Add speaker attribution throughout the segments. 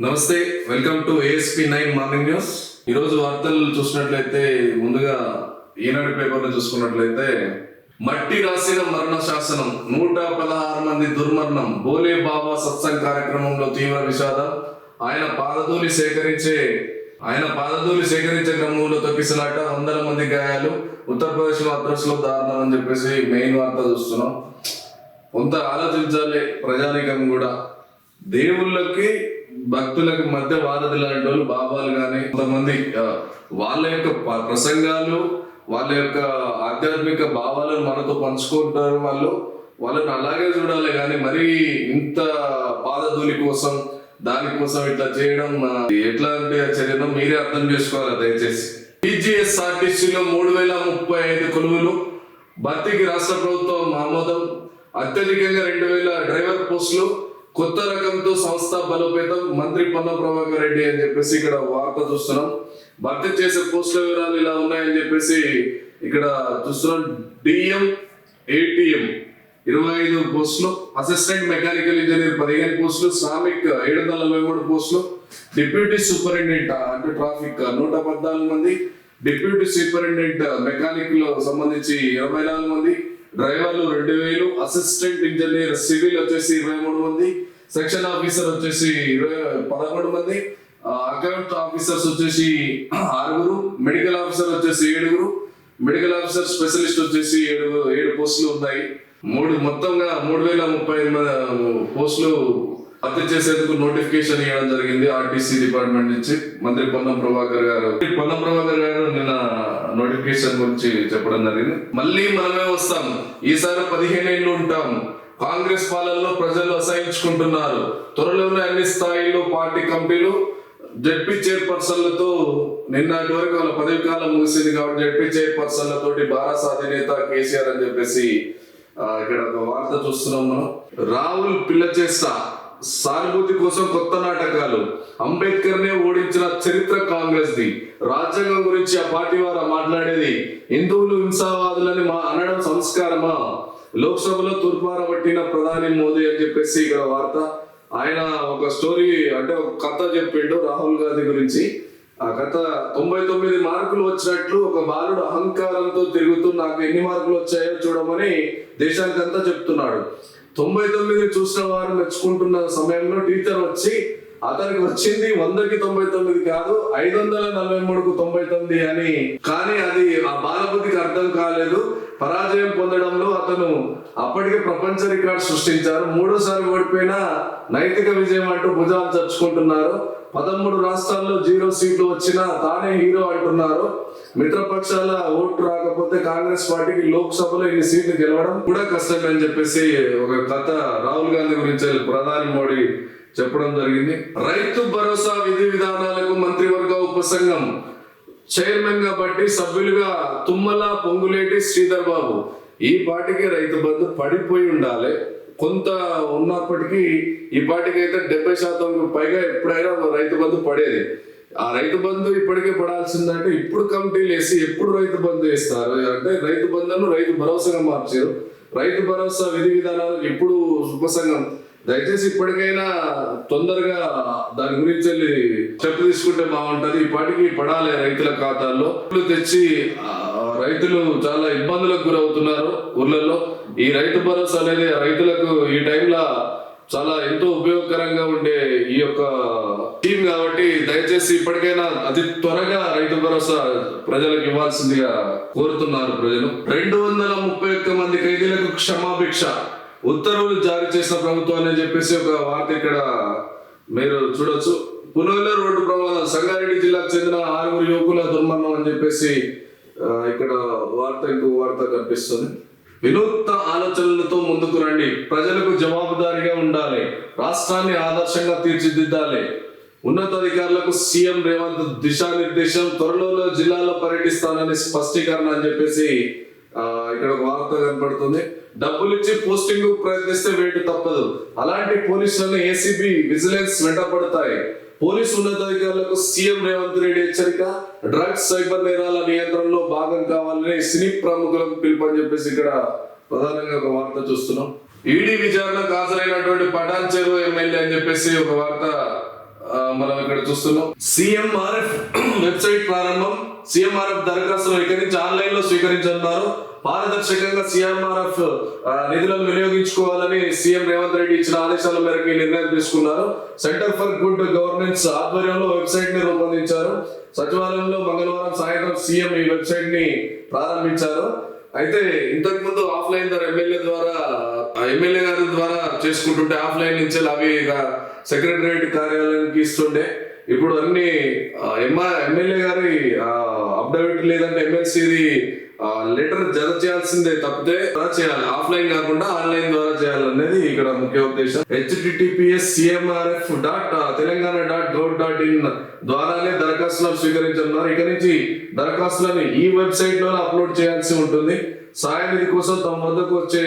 Speaker 1: నమస్తే, welcome to ASP9 morning news. ఈరోజు వార్తలు చూసినట్లయితే ముందుగా ఈనాడు పేపర్ను చూసుకున్నట్లయితే మట్టి రాసిన మరణ శాసనం, 116 మంది దుర్మరణం, బోలే బాబా సత్సంగ్ కార్యక్రమంలో తీవ్ర విషాదం. ఆయన పాదధూళి సేకరించే క్రమంలో తొక్కిసలాట, 100 మంది గాయాలు, ఉత్తరప్రదేశ్ లో అడ్రస్లో దారుణం అని చెప్పేసి మెయిన్ వార్త చూస్తున్నాం. కొంత ఆలోచించాలి ప్రజానికం కూడా. దేవుళ్ళకి భక్తులకు మధ్య వారధి లాంటి వాళ్ళు బాబాలు కానీ కొంతమంది వాళ్ళ యొక్క ప్రసంగాలు, వాళ్ళ యొక్క ఆధ్యాత్మిక భావాలను మనతో పంచుకుంటారు. వాళ్ళని అలాగే చూడాలి కానీ మరీ ఇంత పాదధూళి కోసం దానికోసం ఇట్లా చేయడం ఎట్లాంటి చర్యను మీరే అర్థం చేసుకోవాలి దయచేసి. PGSRTCలో 3035 కొలువులు భర్తీకి రాష్ట్ర ప్రభుత్వం ఆమోదం. అత్యధికంగా 2000 డ్రైవర్ పోస్టులు, కొత్త రకంతో సంస్థ బలోపేతం, మంత్రి పొన్నం ప్రభాకర్ రెడ్డి అని చెప్పేసి ఇక్కడ వార్త చూస్తున్నాం. భర్తీ చేసే పోస్టుల వివరాలు ఇలా ఉన్నాయని చెప్పేసి ఇక్కడ చూస్తున్నాం. DM ATM 25 పోస్టులు, అసిస్టెంట్ మెకానికల్ ఇంజనీర్ 15 పోస్టులు, శ్రామిక్ 743 పోస్టులు, డిప్యూటీ సూపరింటెండెంట్ అంటే ట్రాఫిక్ 114 మంది, డిప్యూటీ సూపరింటెండెంట్ మెకానిక్ లో సంబంధించి 24 మంది, డ్రైవర్లు 2000, అసిస్టెంట్ ఇంజనీర్ సివిల్ వచ్చేసి 23 మంది, సెక్షన్ ఆఫీసర్ వచ్చేసి 11 మంది, అకౌంట్ ఆఫీసర్స్ వచ్చేసి 6, మెడికల్ ఆఫీసర్ వచ్చేసి 7, మెడికల్ ఆఫీసర్ స్పెషలిస్ట్ వచ్చేసి 7 పోస్టులు ఉన్నాయి. మొత్తంగా 3035 పోస్టులు భర్తీ చేసేందుకు నోటిఫికేషన్ ఇవ్వడం జరిగింది RTC డిపార్ట్మెంట్ నుంచి. మంత్రి పొన్నం ప్రభాకర్ గారు నిన్న నోటిఫికేషన్ గురించి చెప్పడం జరిగింది. మళ్ళీ మనమే వస్తాం, ఈసారి 15 ఏళ్ళు ఉంటాం. కాంగ్రెస్ పాలనలో ప్రజలు అసహించుకుంటున్నారు. త్వరలోనే అన్ని స్థాయిల్లో పార్టీ కమిటీలు, జడ్పీ చైర్పర్సన్లతో నిన్నటి వరకు వాళ్ళ పదవి కాలం ముగిసింది కాబట్టి జడ్పీ చైర్పర్సన్లతోటి భారత అధినేత కేసీఆర్ అని చెప్పేసి ఇక్కడ ఒక వార్త చూస్తున్నాం మనం. రాహుల్ పిల్ల చేస్తా సానుభూతి కోసం కొత్త నాటకాలు, అంబేద్కర్ నే ఓడించిన చరిత్ర కాంగ్రెస్ ది, రాజ్యాంగం గురించి ఆ పార్టీ వారు మాట్లాడేది హిందువులు హింసావాదులని అనడం సంస్కారమా, లోక్సభలో తూర్పార పట్టిన ప్రధాని మోదీ అని చెప్పేసి ఇక్కడ వార్త. ఆయన ఒక స్టోరీ అంటే ఒక కథ చెప్పిండు రాహుల్ గాంధీ గురించి. ఆ కథ 99 మార్కులు వచ్చినట్లు ఒక బాలుడు అహంకారంతో తిరుగుతూ నాకు ఎన్ని మార్కులు వచ్చాయో చూడమని దేశానికంతా చెప్తున్నాడు. 99 చూసిన వారు మెచ్చుకుంటున్న సమయంలో టీచర్ వచ్చి అతనికి వచ్చింది 100కి 99 కాదు, 543కు 99 అని. కానీ అది ఆ బాలబుద్ధికి అర్థం కాలేదు. పరాజయం పొందడంలో అతను అప్పటికే ప్రపంచ రికార్డు సృష్టించారు. 3సారి ఓడిపోయినా నైతిక విజయం అంటూ భుజాలు చర్చుకుంటున్నారు. 13 రాష్ట్రాల్లో 0 సీట్లు వచ్చినా తానే హీరో అంటున్నారు. మిత్రపక్షాల ఓటు రాకపోతే కాంగ్రెస్ పార్టీకి లోక్సభలో ఇన్ని సీట్లు గెలవడం కూడా కష్టమే అని చెప్పేసి ఒక కథ రాహుల్ గాంధీ గురించి ప్రధాని మోడీ చెప్పడం జరిగింది. రైతు భరోసా విధి విధానాలకు మంత్రివర్గ ఉపసంఘం చైర్మన్ గా బట్టి సభ్యులుగా తుమ్మల, పొంగులేటి, శ్రీధర్ బాబు. ఈ పార్టీకి రైతు బంధు పడిపోయి ఉండాలి. కొంత ఉన్నప్పటికీ ఈ పార్టీకి అయితే 70% పైగా ఎప్పుడైనా రైతు బంధు పడేది. ఆ రైతు బంధు ఇప్పటికే పడాల్సిందంటే ఇప్పుడు కమిటీలు వేసి ఎప్పుడు రైతు బంధు వేస్తారు అంటే రైతు బంధును రైతు భరోసాగా మార్చారు. రైతు భరోసా విధి విధానాలు ఎప్పుడు ఉపసంఘం దయచేసి ఇప్పటికైనా తొందరగా దాని గురించి స్టెప్ తీసుకుంటే బాగుంటది. ఈ పాటికి పడాలి రైతుల ఖాతాల్లో తెచ్చి. రైతులు చాలా ఇబ్బందులకు గురవుతున్నారు ఊర్లలో. ఈ రైతు భరోసా అనేది రైతులకు ఈ టైంలో చాలా ఎంతో ఉపయోగకరంగా ఉండే ఈ యొక్క స్కీమ్ కాబట్టి దయచేసి ఇప్పటికైనా అతి త్వరగా రైతు భరోసా ప్రజలకు ఇవ్వాల్సిందిగా కోరుతున్నారు ప్రజలు. 231 మంది ఖైదీలకు క్షమాభిక్ష, ఉత్తర్వులు జారీ చేసిన ప్రభుత్వాన్ని అని చెప్పేసి ఒక వార్త ఇక్కడ మీరు చూడొచ్చు. పునోలో రోడ్డు ప్రమాదం, సంగారెడ్డి జిల్లాకు చెందిన 6 యువకుల దుర్మరణం అని చెప్పేసి ఇక్కడ ఇంకో వార్త కనిపిస్తుంది. వినూత్న ఆలోచనలతో ముందుకు రండి, ప్రజలకు జవాబుదారీగా ఉండాలి, రాష్ట్రాన్ని ఆదర్శంగా తీర్చిదిద్దాలి. ఉన్నతాధికారులకు సీఎం రేవంత్ దిశానిర్దేశం, త్వరలో జిల్లాలో పర్యటిస్తానని స్పష్టీకరణ అని చెప్పేసి ఇక్కడ ఒక వార్త కనపడుతుంది. డబ్బులిచ్చి పోస్టింగ్ ప్రయత్నిస్తే వేటు తప్పదు, అలాంటి పోలీసులను ACB, విజిలెన్స్ వెంటపడతాయి. పోలీసు ఉన్నతాధికారులకు సీఎం రేవంత్ రెడ్డి హెచ్చరిక, డ్రగ్స్, సైబర్ నేరాల నియంత్రణలో భాగం కావాలని సినీ ప్రముఖులకు పిలుపని చెప్పేసి ఇక్కడ ప్రధానంగా ఒక వార్త చూస్తున్నాం. ఈడీ విచారణకు హాజరైనటువంటి పటాన్ చెరువు ఎమ్మెల్యే అని చెప్పేసి ఒక వార్త మనం ఇక్కడ చూస్తున్నాం. CMRF వెబ్సైట్ ప్రారంభం. CMRF దరఖాస్తులు ఇక్కడి నుంచి ఆన్లైన్ లో స్వీకరించనున్నారు. పారదర్శకంగా CMRF నిధులను వినియోగించుకోవాలని సీఎం రేవంత్ రెడ్డి ఇచ్చిన ఆదేశాల మేరకు ఈ నిర్ణయం తీసుకున్నారు. సెంటర్ ఫర్ గుడ్ గవర్నెన్స్ ఆధ్వర్యంలో వెబ్సైట్ ని రూపొందించారు. సచివాలయంలో మంగళవారం సాయంత్రం సీఎం ఈ వెబ్సైట్ ని ప్రారంభించారు. అయితే ఇంతకు ముందు ఆఫ్లైన్ ద్వారా ఎమ్మెల్యే గారి ద్వారా చేసుకుంటుంటే ఆఫ్లైన్ నుంచి అవి సెక్రటరియట్ కార్యాలయానికి ఇస్తుండే. ఇప్పుడు అన్ని ఎమ్మెల్యే గారి అప్డేట్ లేదంటే ఎమ్మెల్సీది లెటర్ జత చేయాల్సిందే తప్పితే చేయాలి, ఆఫ్లైన్ కాకుండా ఆన్లైన్ ద్వారా చేయాలనేది ఇక్కడ ముఖ్య ఉద్దేశం. https://cmrf.telangana.gov.in ద్వారానే దరఖాస్తులను స్వీకరించనున్నారు. ఇక నుంచి దరఖాస్తులను ఈ వెబ్సైట్ లో అప్లోడ్ చేయాల్సి ఉంటుంది. సాయం నిధి కోసం తమ వద్దకు వచ్చే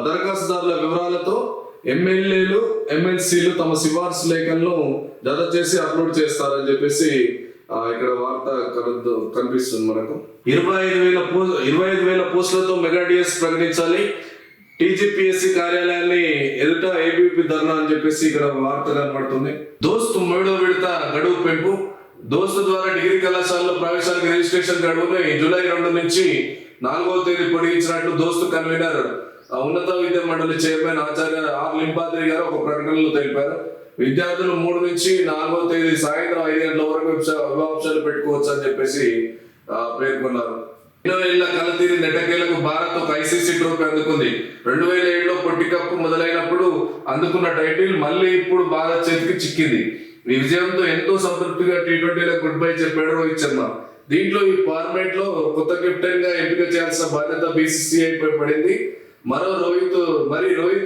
Speaker 1: దరఖాస్తుదారుల వివరాలతో ఎమ్మెల్యేలు ఎమ్మెల్సీలు తమ సిఫార్సు లేఖలను జత చేసి అప్లోడ్ చేస్తారని చెప్పేసి ఇక్కడ వార్త కనిపిస్తుంది మనకు. 25,000 పోస్టులతో మెగా డిఎస్ ప్రకటించాలి. టీజీపీఎస్సీ కార్యాలయాన్ని ఎదుట ఏబీపీ ధర్నా అని చెప్పేసి ఇక్కడ వార్త కనబడుతుంది. దోస్తు 3వ విడత గడువు పెంపు. దోస్తు ద్వారా డిగ్రీ కళాశాలలో ప్రవేశానికి రిజిస్ట్రేషన్ గడువును జూలై 2 నుంచి 4వ తేదీ పొడిగించినట్లు దోస్తు కన్వీనర్ ఉన్నత విద్యా మండలి చైర్మన్ ఆచార్య ఆర్ లింపాద్రి గారు ఒక ప్రకటనలో తెలిపారు. విద్యార్థులు 3 నుంచి 4వ తేదీ సాయంత్రం 5 గంటల వరకు వివాహాలు పెట్టుకోవచ్చు అని చెప్పేసి పేర్కొన్నారు. 2000 కలతీరి నెట్టకేలకు భారత్ ఒక ఐసీసీ ట్రోఫీ అందుకుంది. 2007లో పొట్టి కప్పు మొదలైనప్పుడు అందుకున్న టైటిల్ మళ్ళీ ఇప్పుడు భారత్ చేతికి చిక్కింది. ఈ విజయంతో ఎంతో సంతృప్తిగా T20లో గుడ్ బై చెప్పాడు రోహిత్ శర్మ. దీంట్లో ఈ ఫార్మేట్ లో కొత్త కెప్టెన్ గా ఎంపిక చేయాల్సిన బాధ్యత BCCI పై పడింది. రోహిత్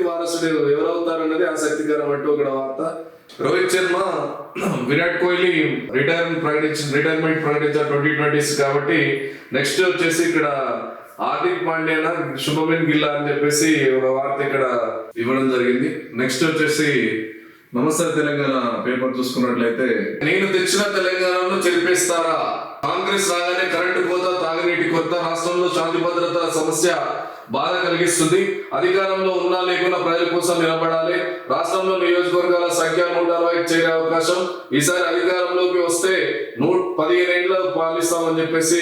Speaker 1: వారసుడు ఎవరవుతారన్నది ఆసక్తికరమంటూ ఇక్కడ వార్త. రోహిత్ శర్మ, విరాట్ కోహ్లీ రిటైర్మెంట్ ప్రకటించారు 2020 కాబట్టి నెక్స్ట్ వచ్చేసి ఇక్కడ హార్దిక్ పాండ్యా, శుభమన్ గిల్ అని చెప్పేసి ఒక వార్త ఇక్కడ ఇవ్వడం జరిగింది. నెక్స్ట్ వచ్చేసి నమస్తే తెలంగాణ పేపర్ చూసుకున్నట్లయితే, నేను తెచ్చిన తెలంగాణను చెరిపేస్తారా? కాంగ్రెస్ రాగానే కరెంటు కోత, తాగునీటి కొరత, రాష్ట్రంలో శాంతి భద్రత సమస్య బాధ కలిగిస్తుంది. అధికారంలో ఉన్నా లేకున్నా ప్రజల కోసం నిలబడాలి. రాష్ట్రంలో నియోజకవర్గాల సంఖ్య 160కి చేరే అవకాశం. ఈసారి అధికారంలోకి వస్తే 115 ఏళ్ళు పాలిస్తామని చెప్పేసి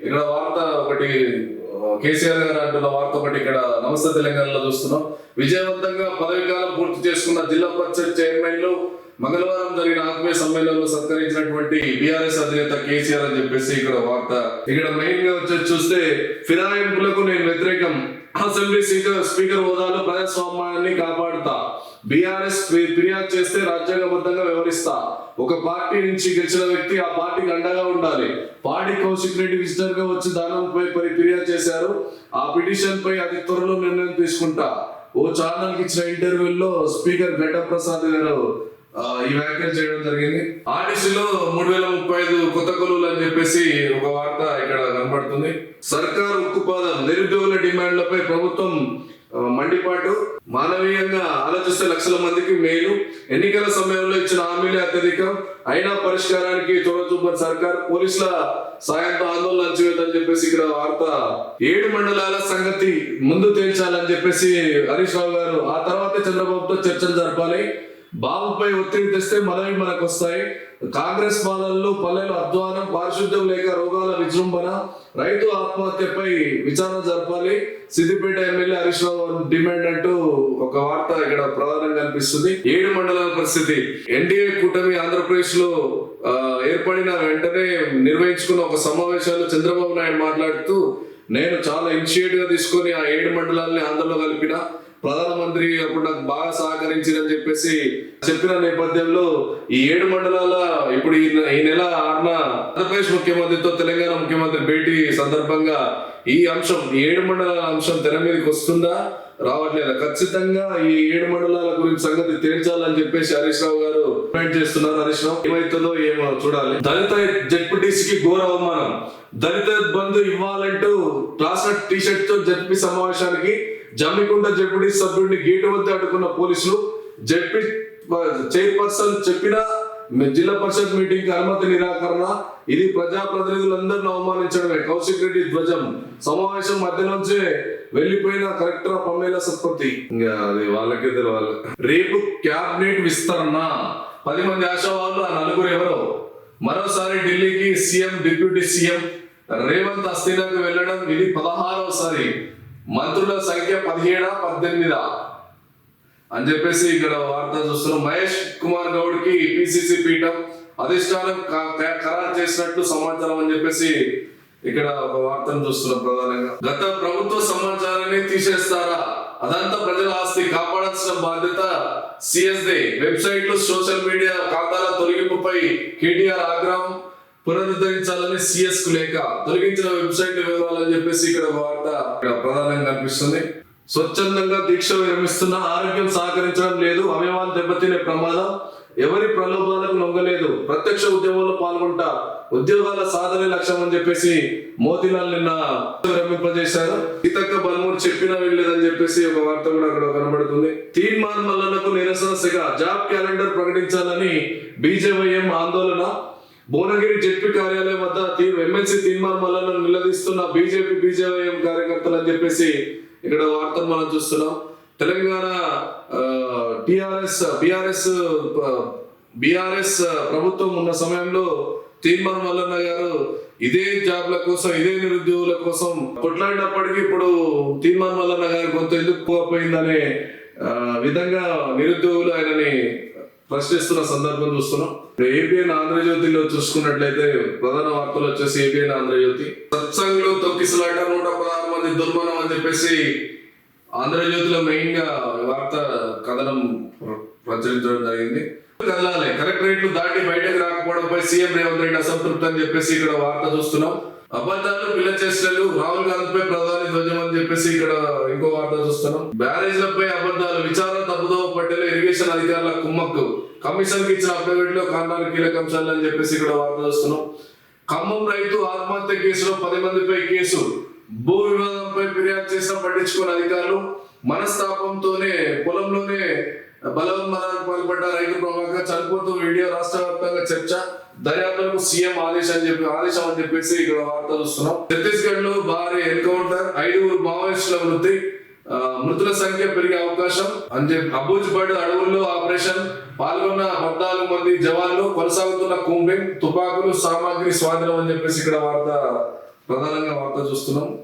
Speaker 1: ఇక్కడ వార్త ఒకటి కేసీఆర్ గారు అంటున్న వార్త ఒకటి ఇక్కడ నమస్తే తెలంగాణలో చూస్తున్నాం. విజయవంతంగా పదవీకాలం పూర్తి చేసుకున్న జిల్లా పరిషత్ చైర్మన్లు మంగళవారం జరిగిన ఆత్మీయ సమ్మేళనంలో సత్కరించినటువంటి బీఆర్ఎస్ అధినేత కేసీఆర్ అని చెప్పేసి ఇక్కడ వార్త. ఇక్కడ మెయిన్ గా వచ్చి చూస్తే, ఫిరాయింపులకు నేను వ్యతిరేకం, అసెంబ్లీ స్పీకర్ హోదాలో ప్రజాస్వామ్యాన్ని కాపాడుతా, బీఆర్ఎస్ ఫిర్యాదు చేస్తే రాజ్యాంగబద్ధంగా వ్యవహరిస్తా, ఒక పార్టీ నుంచి గెలిచిన వ్యక్తి ఆ పార్టీకి అండగా ఉండాలి. పాడి కౌశిక్ రెడ్డి విజిటర్ గా వచ్చి దానంపై ఫిర్యాదు చేశారు. ఆ పిటిషన్ పై అతి త్వరలో నిర్ణయం తీసుకుంటా. ఓ ఛానల్ కి ఇచ్చిన ఇంటర్వ్యూలో స్పీకర్ గడ్డ ప్రసాద్ గారు ఈ వ్యాఖ్యలు చేయడం జరిగింది. ఆర్టీసీలో 3035 కొత్త కొలువులు అని చెప్పేసి ఒక వార్త ఇక్కడ కనబడుతుంది. సర్కారు ఉక్కుపాదం, నిరుద్యోగుల డిమాండ్లపై ప్రభుత్వం మండిపాటు, మానవీయంగా ఆలోచిస్తే లక్షల మందికి మేలు, ఎన్నికల సమయంలో ఇచ్చిన హామీలే అత్యధికం, అయినా పరిష్కారానికి చూడచూపని సర్కార్, పోలీసుల సాయంతో ఆందోళన అణచివేతని చెప్పేసి ఇక్కడ వార్త. 7 మండలాల సంగతి ముందు తేల్చాలని చెప్పేసి హరీష్ రావు గారు, ఆ తర్వాత చంద్రబాబుతో చర్చలు జరపాలి, బాబుపై ఒత్తిడి తెస్తే మనకు వస్తాయి, కాంగ్రెస్ పాలనలో పల్లెలు అధ్వానం, పారిశుద్ధ్యం లేక రోగాల విజృంభణ, రైతు ఆత్మహత్యపై విచారణ జరపాలి, సిద్దిపేట ఎమ్మెల్యే హరీష్ రావు డిమాండ్ అంటూ ఒక వార్త ఇక్కడ ప్రధానంగా కనిపిస్తుంది. 7 మండలాల పరిస్థితి. ఎన్డీఏ కూటమి ఆంధ్రప్రదేశ్ లో ఏర్పడిన వెంటనే నిర్వహించుకున్న ఒక సమావేశాల్లో చంద్రబాబు నాయుడు మాట్లాడుతూ, నేను చాలా ఇనిషియేటివ్ గా తీసుకొని ఆ 7 మండలాల్ని ఆంధ్రలో కలిపిన, ప్రధానమంత్రి అప్పుడు నాకు బాగా సహకరించిందని చెప్పేసి చెప్పిన నేపథ్యంలో ఈ 7 మండలాల ఇప్పుడు ఈ నెల 6న ఆంధ్రప్రదేశ్ ముఖ్యమంత్రితో తెలంగాణ ముఖ్యమంత్రి భేటీ సందర్భంగా ఈ అంశం, 7 మండలాల అంశం తెర మీదకి వస్తుందా రావట్లేదా, ఖచ్చితంగా ఈ 7 మండలాల గురించి సంగతి తేల్చాలని చెప్పేసి హరీష్ రావు గారు డిమాండ్ చేస్తున్నారు. హరీష్ రావు ఏమైతుందో ఏమో చూడాలి. దళిత జెడ్పీటీసీకి ఘోర అవమానం, దళిత బంధు ఇవ్వాలంటూ క్లాస్ టీషర్ట్ తో జడ్పీ సమావేశానికి జమ్మికుంట జడ్పీ సభ్యుడిని గేటు వద్ద అడ్డుకున్న పోలీసులు, జడ్పీ చైర్పర్సన్ చెప్పిన జిల్లా పరిషత్ మీటింగ్ కి అనుమతి నిరాకరణ, ఇది ప్రజాప్రతినిధులందరిని అవమానించడమే, కౌశిక్ రెడ్డి ధ్వజం, సమావేశం మధ్య నుంచే వెళ్లిపోయిన కలెక్టర్ పమ్మేల సత్పతి, ఇంకా అది వాళ్ళకే తెలవాలి. రేపు క్యాబినెట్ విస్తరణ, 10 మంది ఆశావాహులు, ఆ నలుగురు ఎవరో. మరోసారి ఢిల్లీకి సీఎం, డిప్యూటీ సీఎం రేవంత్ అస్థినాకు వెళ్ళడం ఇది 16వసారి. మంత్రుల సంఖ్య 17, 18 అని చెప్పేసి ఇక్కడ వార్త చూస్తున్నాం. మహేష్ కుమార్ గౌడ్ కి పిసిసి పీఠం అధిష్టానం ఖరారు చేసినట్లు సమాచారం అని చెప్పేసి ఇక్కడ ఒక వార్తను చూస్తున్నాం. ప్రధానంగా గత ప్రభుత్వ సమాచారాన్ని తీసేస్తారా, అదంతా ప్రజల ఆస్తి, కాపాడాల్సిన బాధ్యత సిఎస్దే. వెబ్సైట్లు, సోషల్ మీడియా ఖాతాల తొలగింపుపై కేటీఆర్ ఆగ్రహం, పునరుద్ధరించాలని సిఎస్ కు లేఖ, తొలగించిన వెబ్సైట్ వివరాలని చెప్పేసి ఇక్కడ వార్త ఇక్కడ ప్రధానంగా కనిపిస్తుంది. స్వచ్ఛందంగా దీక్ష విరమిస్తున్న, ఆరోగ్యం సహకరించడం లేదు, అవయవాలు దెబ్బతినే ప్రమాదం, ఎవరి ప్రలోభాలకు లొంగలేదు, ప్రత్యక్ష ఉద్యమంలో పాల్గొంటా, ఉద్యోగాల సాధనే లక్ష్యం అని చెప్పేసి మోతీలాల్ నిన్న విరమింపజేశారు. సీతక్క బలమూరు చెప్పినా వెళ్ళలేదని చెప్పేసి ఒక వార్త కూడా అక్కడ కనబడుతుంది. తీర్మాన్ మల్లన్నకు నిరసన సెగ, జాబ్ క్యాలెండర్ ప్రకటించాలని బీజేవైఎం ఆందోళన. భువనగిరి జెడ్పీ కార్యాలయం వద్ద ఎమ్మెల్సీ తీర్మాన్ మల్లన్నను నిలదీస్తున్న బీజేపీ, బీజేవైఎం కార్యకర్తలు అని చెప్పేసి ఇక్కడ వార్తను మనం చూస్తున్నాం. తెలంగాణ బీఆర్ఎస్ ప్రభుత్వం ఉన్న సమయంలో తీర్మాన్ మల్లన్న గారు ఇదే జాబ్ల కోసం, ఇదే నిరుద్యోగుల కోసం కొట్లాడినప్పటికీ ఇప్పుడు తీర్మాన్ మల్లన్న గారు కొంత ఎందుకు పోయిందనే విధంగా నిరుద్యోగులు ఆయనని ప్రశ్నిస్తున్న సందర్భం చూస్తున్నాం. ఏబిఎన్ ఆంధ్రజ్యోతిలో చూసుకున్నట్లయితే ప్రధాన వార్తలు వచ్చేసి ఏబిఎన్ ఆంధ్రజ్యోతి, సత్సంగ్లో తొక్కిసలాట, 116 మంది దుర్మరణం అని చెప్పేసి ఆంధ్రజ్యోతిలో మెయిన్ గా వార్త కథనం ప్రచురించడం జరిగింది. కదలాలి, కలెక్టరేట్లు దాటి బయటకు రాకపోవడంపై సీఎం రేవంత్ రెడ్డి అసంతృప్తి అని చెప్పేసి ఇక్కడ వార్త చూస్తున్నాం. అబద్ధాలు, పిల్ల చేష్టలు, రాహుల్ గాంధీపై ప్రధాని ధ్వజం అని చెప్పేసి ఇక్కడ ఇంకో వార్త చూస్తున్నాం. బ్యారేజ్లపై అబద్ధాలు, విచారణ తప్పుదోవ పట్టేలా ఇరిగేషన్ అధికారుల కుమ్మక్కు, కమిషన్ కి ఇచ్చిన అఫిడవిట్ లో కారణాలు కీలక అంశాలు అని చెప్పేసి ఇక్కడ వార్త చూస్తున్నాం. ఖమ్మం రైతు ఆత్మహత్య కేసులో 10 మందిపై కేసు, భూ వివాదంపై ఫిర్యాదు చేసిన పట్టించుకున్న అధికారులు, మనస్తాపంతోనే పొలంలోనే బలవన్మరణానికి పాల్పడ్డ రైతు ప్రభాకర్ చనిపోతూ వీడియో, రాష్ట్ర వ్యాప్తంగా చర్చ, దర్యాప్తులకు సీఎం ఆదేశం అని చెప్పేసి ఇక్కడ వార్త చూస్తున్నాం. ఛత్తీస్గఢ్ లో భారీ ఎన్కౌంటర్, 5 మావోయిస్టుల మృతుల సంఖ్య పెరిగే అవకాశం అని చెప్పి అబూజ్బర్డ్ అడవుల్లో ఆపరేషన్ పాల్గొన్న 14 మంది జవాన్లు, కొనసాగుతున్న కూంబింగ్, తుపాకులు, సామాగ్రి స్వాధీనం అని చెప్పేసి ఇక్కడ వార్త ప్రధానంగా వార్త చూస్తున్నాం.